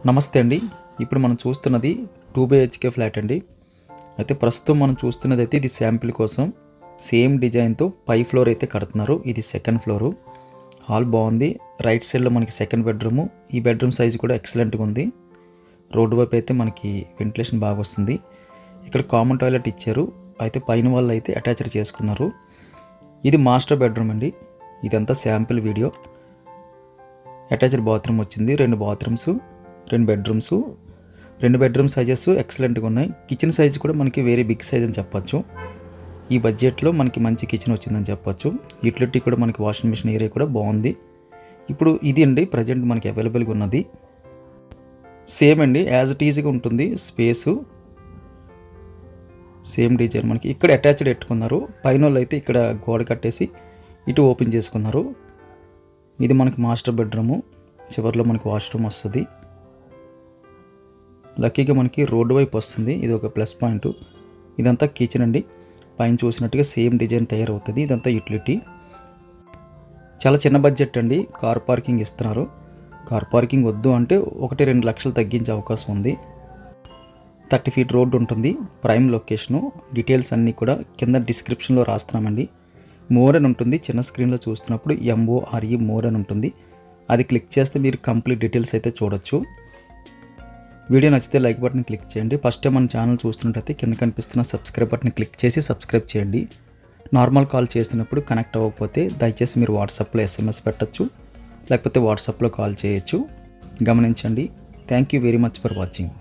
నమస్తే అండి. ఇప్పుడు మనం చూస్తున్నది 2 BHK ఫ్లాట్ అండి. అయితే ప్రస్తుతం మనం చూస్తున్నది అయితే ఇది శాంపిల్ కోసం సేమ్ డిజైన్తో పై ఫ్లోర్ అయితే కడుతున్నారు. ఇది సెకండ్ ఫ్లోరు. హాల్ బాగుంది. రైట్ సైడ్లో మనకి సెకండ్ బెడ్రూము. ఈ బెడ్రూమ్ సైజు కూడా ఎక్సలెంట్గా ఉంది. రోడ్డు వైపు అయితే మనకి వెంటిలేషన్ బాగా వస్తుంది. ఇక్కడ కామన్ టాయిలెట్ ఇచ్చారు. అయితే పైన వాళ్ళు అయితే అటాచ్డ్ చేసుకున్నారు. ఇది మాస్టర్ బెడ్రూమ్ అండి. ఇదంతా శాంపిల్ వీడియో. అటాచ్డ్ బాత్రూమ్ వచ్చింది. 2 బాత్రూమ్స్, 2 బెడ్రూమ్స్. 2 బెడ్రూమ్ సైజెస్ ఎక్సలెంట్గా ఉన్నాయి. కిచెన్ సైజ్ కూడా మనకి వెరీ బిగ్ సైజ్ అని చెప్పొచ్చు. ఈ బడ్జెట్లో మనకి మంచి కిచెన్ వచ్చిందని చెప్పొచ్చు. యూటిలిటీ కూడా మనకి వాషింగ్ మిషన్ ఏరియా కూడా బాగుంది. ఇప్పుడు ఇది అండి ప్రజెంట్ మనకి అవైలబుల్గా ఉన్నది. సేమ్ అండి, యాజ్ ఇట్ ఈజీగా ఉంటుంది. స్పేసు సేమ్ డిజైన్ మనకి ఇక్కడ అటాచ్డ్ పెట్టుకున్నారు. పైన వాళ్ళు అయితే ఇక్కడ గోడ కట్టేసి ఇటు ఓపెన్ చేసుకున్నారు. ఇది మనకి మాస్టర్ బెడ్రూము. చివరిలో మనకి వాష్రూమ్ వస్తుంది. లక్కీగా మనకి రోడ్డు వైపు వస్తుంది. ఇది ఒక ప్లస్ పాయింట్. ఇదంతా కిచెన్ అండి. పైన చూసినట్టుగా సేమ్ డిజైన్ తయారవుతుంది. ఇదంతా యూటిలిటీ. చాలా చిన్న బడ్జెట్ అండి. కార్ పార్కింగ్ ఇస్తున్నారు. కార్ పార్కింగ్ వద్దు అంటే 1-2 లక్షలు తగ్గించే అవకాశం ఉంది. 30 ఫీట్ రోడ్డు ఉంటుంది. Prime location. డీటెయిల్స్ అన్నీ కూడా కింద డిస్క్రిప్షన్లో రాస్తున్నామండి. మోర్ అని ఉంటుంది. చిన్న స్క్రీన్లో చూస్తున్నప్పుడు MORE మోర్ అని ఉంటుంది. అది క్లిక్ చేస్తే మీరు కంప్లీట్ డీటెయిల్స్ అయితే చూడొచ్చు. వీడియో నచ్చితే లైక్ బటన్ క్లిక్ చేయండి. ఫస్ట్ టైం మన ఛానల్ చూస్తున్నట్టయితే కింద కనిపిస్తున్న సబ్స్క్రైబ్ బటన్ క్లిక్ చేసి సబ్స్క్రైబ్ చేయండి. నార్మల్ కాల్ చేస్తున్నప్పుడు కనెక్ట్ అవ్వకపోతే దయచేసి మీరు వాట్సాప్లో SMS పెట్టచ్చు, లేకపోతే వాట్సాప్లో కాల్ చేయొచ్చు. గమనించండి. Thank you very much for watching.